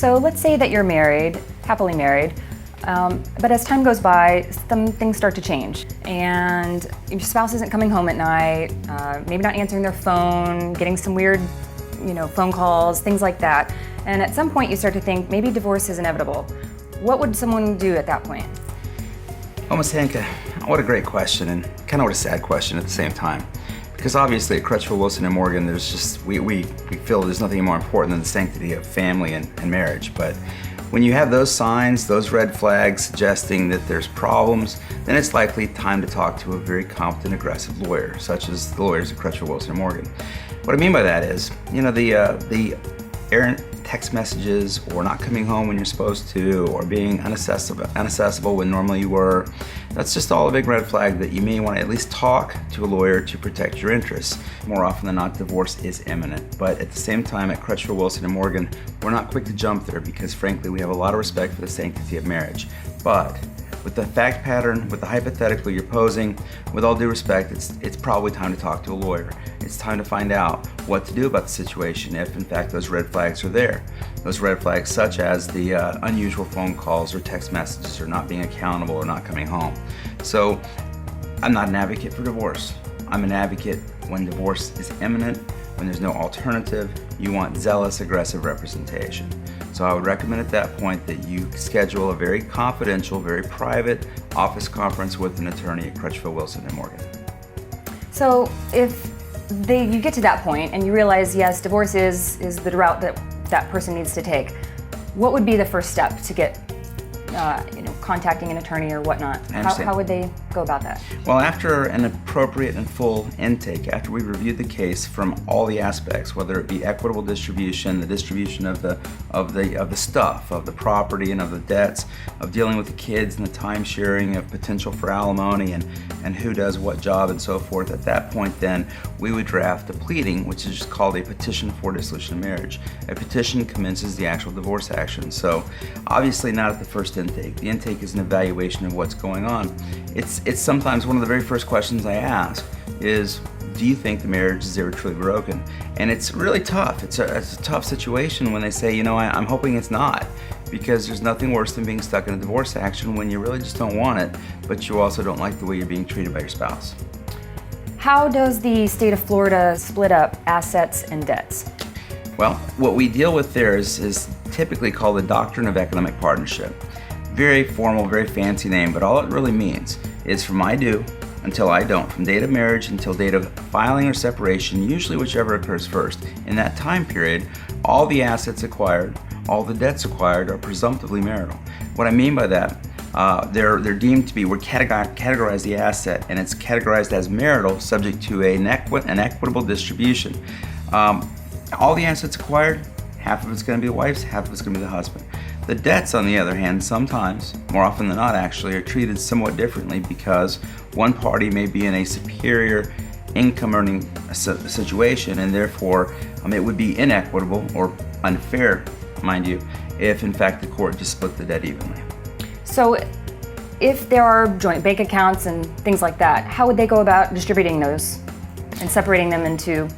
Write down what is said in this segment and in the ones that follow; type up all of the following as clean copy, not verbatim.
So let's say that you're married, happily married, but as time goes by, some things start to change, and your spouse isn't coming home at night, maybe not answering their phone, getting some weird, phone calls, things like that. And at some point you start to think maybe divorce is inevitable. What would someone do at that point? Well, Ms. Hanka, what a great question, and kind of what a sad question at the same time. Because obviously at Crutchfield, Wilson & Morgan, there's just, we feel there's nothing more important than the sanctity of family and marriage. But when you have those signs, those red flags suggesting that there's problems, then it's likely time to talk to a very competent, aggressive lawyer, such as the lawyers at Crutchfield, Wilson & Morgan. What I mean by that is, the errant text messages, or not coming home when you're supposed to, or being unaccessible when normally you were, that's just all a big red flag that you may want to at least talk to a lawyer to protect your interests. More often than not, divorce is imminent. But at the same time, at Crutchfield, Wilson & Morgan, we're not quick to jump there because frankly, we have a lot of respect for the sanctity of marriage. But with the fact pattern, with the hypothetical you're posing, with all due respect, it's probably time to talk to a lawyer. It's time to find out what to do about the situation if in fact those red flags are there. Those red flags such as the unusual phone calls or text messages, or not being accountable, or not coming home. So I'm not an advocate for divorce. I'm an advocate when divorce is imminent, when there's no alternative. You want zealous, aggressive representation. So I would recommend at that point that you schedule a very confidential, very private office conference with an attorney at Crutchfield, Wilson & Morgan. So if you get to that point and you realize, yes, divorce is the route that person needs to take, what would be the first step to get, contacting an attorney or whatnot? How would they go about that? Well, after an appropriate and full intake, after we reviewed the case from all the aspects, whether it be equitable distribution, the distribution of the stuff, of the property and of the debts, of dealing with the kids and the time sharing, of potential for alimony and who does what job and so forth, at that point then we would draft a pleading, which is just called a petition for dissolution of marriage. A petition commences the actual divorce action. So obviously not at the first intake. The intake is an evaluation of what's going on. It's sometimes one of the very first questions I ask is, do you think the marriage is ever truly broken? And it's really tough. It's a tough situation when they say, I'm hoping it's not, because there's nothing worse than being stuck in a divorce action when you really just don't want it, but you also don't like the way you're being treated by your spouse. How does the state of Florida split up assets and debts? Well, what we deal with there is typically called the doctrine of economic partnership. Very formal, very fancy name, but all it really means is from I do until I don't, from date of marriage until date of filing or separation, usually whichever occurs first. In that time period, all the assets acquired, all the debts acquired are presumptively marital. What I mean by that, they're deemed to be, we categorize the asset, and it's categorized as marital subject to an equitable distribution. All the assets acquired, half of it's going to be the wife's, half of it's going to be the husband. The debts, on the other hand, sometimes, more often than not actually, are treated somewhat differently because one party may be in a superior income earning situation, and therefore it would be inequitable or unfair, mind you, if in fact the court just split the debt evenly. So if there are joint bank accounts and things like that, how would they go about distributing those and separating them into,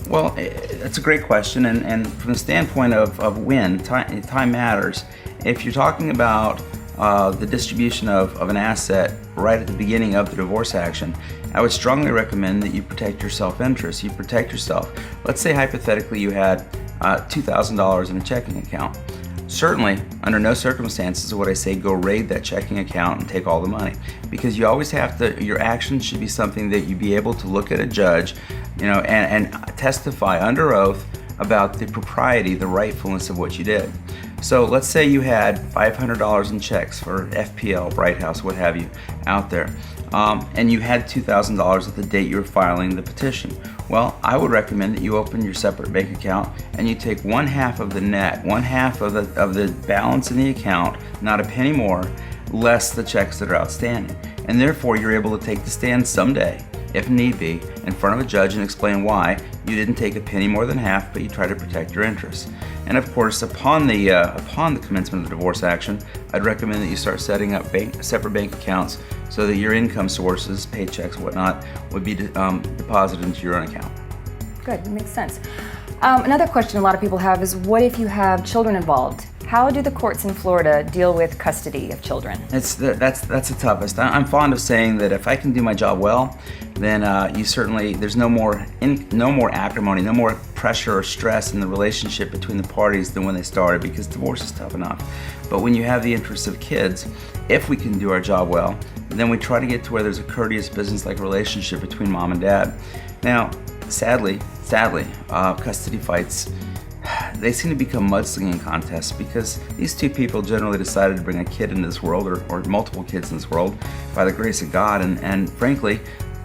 Well, it's a great question, and from the standpoint of when, time matters. If you're talking about the distribution of an asset right at the beginning of the divorce action, I would strongly recommend that you protect your self-interest. You protect yourself. Let's say hypothetically you had $2,000 in a checking account. Certainly, under no circumstances would I say go raid that checking account and take all the money, because you always have to, your actions should be something that you be able to look at a judge, and testify under oath about the propriety, the rightfulness of what you did. So let's say you had $500 in checks for FPL, Bright House, what have you, out there, and you had $2,000 at the date you were filing the petition. Well, I would recommend that you open your separate bank account and you take 1/2 of the net, 1/2 of the balance in the account, not a penny more, less the checks that are outstanding. And therefore, you're able to take the stand someday, if need be, in front of a judge and explain why you didn't take a penny more than half, but you try to protect your interests. And of course, upon the commencement of the divorce action, I'd recommend that you start setting up separate bank accounts so that your income sources, paychecks, whatnot, would be deposited into your own account. Good, that makes sense. Another question a lot of people have is, what if you have children involved? How do the courts in Florida deal with custody of children? That's the toughest. I'm fond of saying that if I can do my job well, then there's no more acrimony, no more pressure or stress in the relationship between the parties than when they started, because divorce is tough enough. But when you have the interests of kids, if we can do our job well, then we try to get to where there's a courteous business-like relationship between mom and dad. Now, sadly, custody fights, they seem to become mudslinging contests, because these two people generally decided to bring a kid into this world, or multiple kids in this world, by the grace of God, and frankly,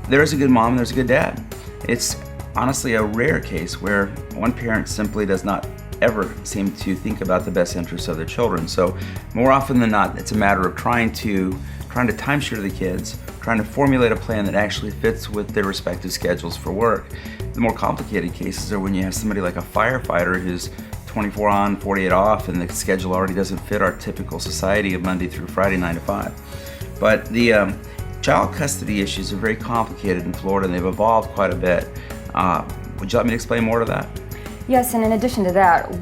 there's a good mom and there's a good dad. It's honestly a rare case where one parent simply does not ever seem to think about the best interests of their children. So more often than not, it's a matter of trying to timeshare the kids, trying to formulate a plan that actually fits with their respective schedules for work. The more complicated cases are when you have somebody like a firefighter who's 24 on, 48 off, and the schedule already doesn't fit our typical society of Monday through Friday, 9 to 5. But the child custody issues are very complicated in Florida, and they've evolved quite a bit. Would you like me to explain more to that? Yes, and in addition to that,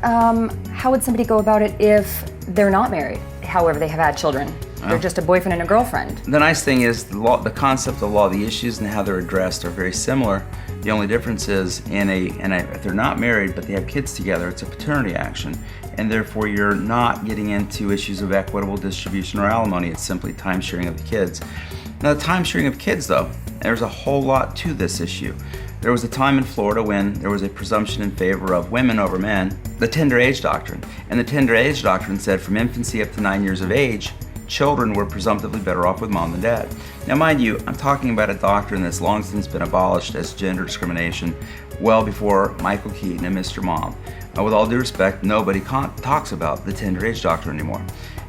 how would somebody go about it if they're not married, however they have had children? They're just a boyfriend and a girlfriend. The nice thing is the concept of law, the issues and how they're addressed are very similar. The only difference is if they're not married but they have kids together, it's a paternity action, and therefore you're not getting into issues of equitable distribution or alimony. It's simply time sharing of the kids. Now, the time sharing of kids, though, there's a whole lot to this issue. There was a time in Florida when there was a presumption in favor of women over men, the tender age doctrine. And the tender age doctrine said from infancy up to 9 years of age, children were presumptively better off with mom than dad. Now, mind you, I'm talking about a doctrine that's long since been abolished as gender discrimination, well before Michael Keaton and Mr. Mom. With all due respect, nobody talks about the tender age doctrine anymore.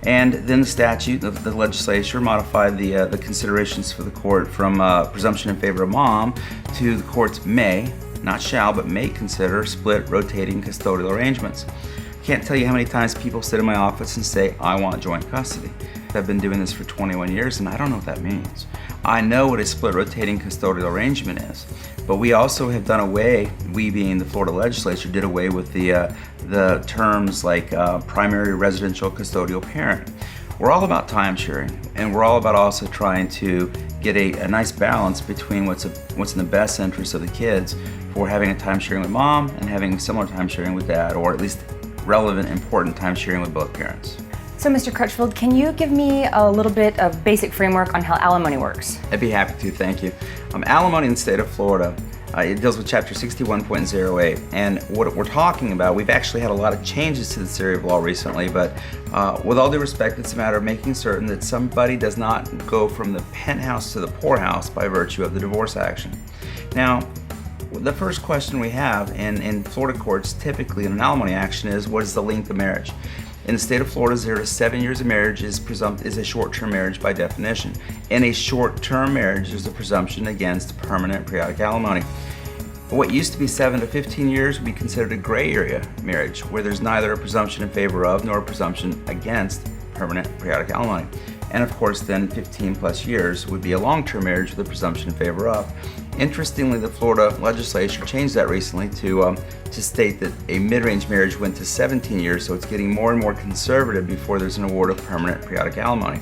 And then the statute, the legislature modified the considerations for the court from presumption in favor of mom to the courts may, not shall, but may consider split rotating custodial arrangements. I can't tell you how many times people sit in my office and say, I want joint custody. I've been doing this for 21 years and I don't know what that means. I know what a split rotating custodial arrangement is, but we also have done away, we being the Florida legislature, did away with the terms like primary residential custodial parent. We're all about time sharing, and we're all about also trying to get a nice balance between what's in the best interest of the kids for having a time sharing with mom and having similar time sharing with dad, or at least relevant, important time sharing with both parents. So, Mr. Crutchfield, can you give me a little bit of basic framework on how alimony works? I'd be happy to, thank you. Alimony in the state of Florida, it deals with Chapter 61.08, and what we're talking about, we've actually had a lot of changes to this area of law recently, but with all due respect, it's a matter of making certain that somebody does not go from the penthouse to the poorhouse by virtue of the divorce action. Now, the first question we have in Florida courts, typically in an alimony action, is what is the length of marriage? In the state of Florida, 0 to 7 years of marriage is a short-term marriage by definition. In a short-term marriage, there's a presumption against permanent periodic alimony. What used to be 7 to 15 years would be considered a gray area marriage, where there's neither a presumption in favor of nor a presumption against permanent periodic alimony. And of course, then 15 plus years would be a long-term marriage with a presumption in favor of. Interestingly, the Florida legislature changed that recently to state that a mid-range marriage went to 17 years, so it's getting more and more conservative before there's an award of permanent periodic alimony.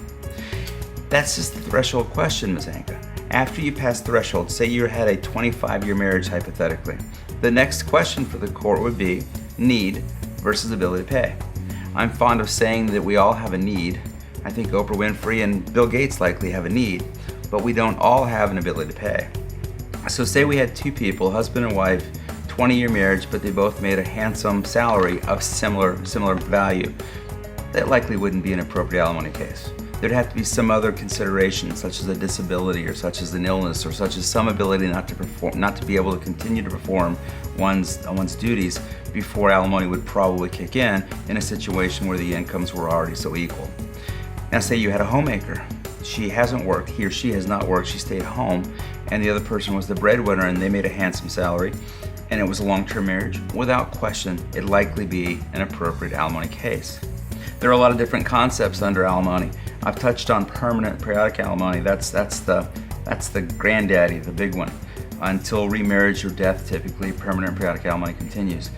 That's just the threshold question, Ms. Anka. After you pass the threshold, say you had a 25-year marriage hypothetically, the next question for the court would be need versus ability to pay. I'm fond of saying that we all have a need. I think Oprah Winfrey and Bill Gates likely have a need, but we don't all have an ability to pay. So say we had two people, husband and wife, 20-year marriage, but they both made a handsome salary of similar value. That likely wouldn't be an appropriate alimony case. There'd have to be some other consideration, such as a disability, or such as an illness, or such as some ability not to be able to continue to perform one's duties before alimony would probably kick in a situation where the incomes were already so equal. Now say you had a homemaker. She hasn't worked, he or she has not worked, she stayed home, and the other person was the breadwinner and they made a handsome salary, and it was a long-term marriage. Without question, it'd likely be an appropriate alimony case. There are a lot of different concepts under alimony. I've touched on permanent periodic alimony. That's the granddaddy, the big one. until remarriage or death, typically permanent periodic alimony continues.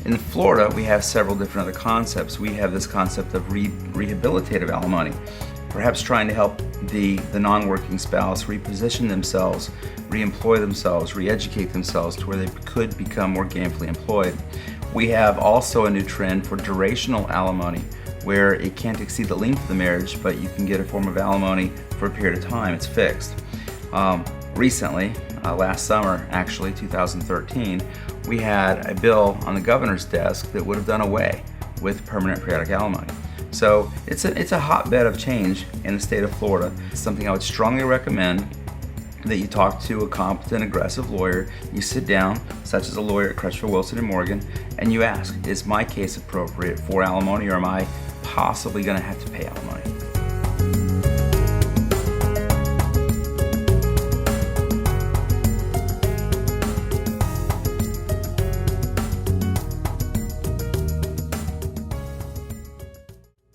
In Florida, we have several different other concepts. We have this concept of rehabilitative alimony, perhaps trying to help the non-working spouse reposition themselves, re-employ themselves, re-educate themselves to where they could become more gainfully employed. We have also a new trend for durational alimony, where it can't exceed the length of the marriage, but you can get a form of alimony for a period of time. It's fixed. Recently, last summer, actually 2013, we had a bill on the governor's desk that would have done away with permanent periodic alimony. So it's a hotbed of change in the state of Florida. It's something I would strongly recommend that you talk to a competent, aggressive lawyer. You sit down, such as a lawyer at Crutchfield, Wilson & Morgan, and you ask, is my case appropriate for alimony, or am I possibly going to have to pay alimony?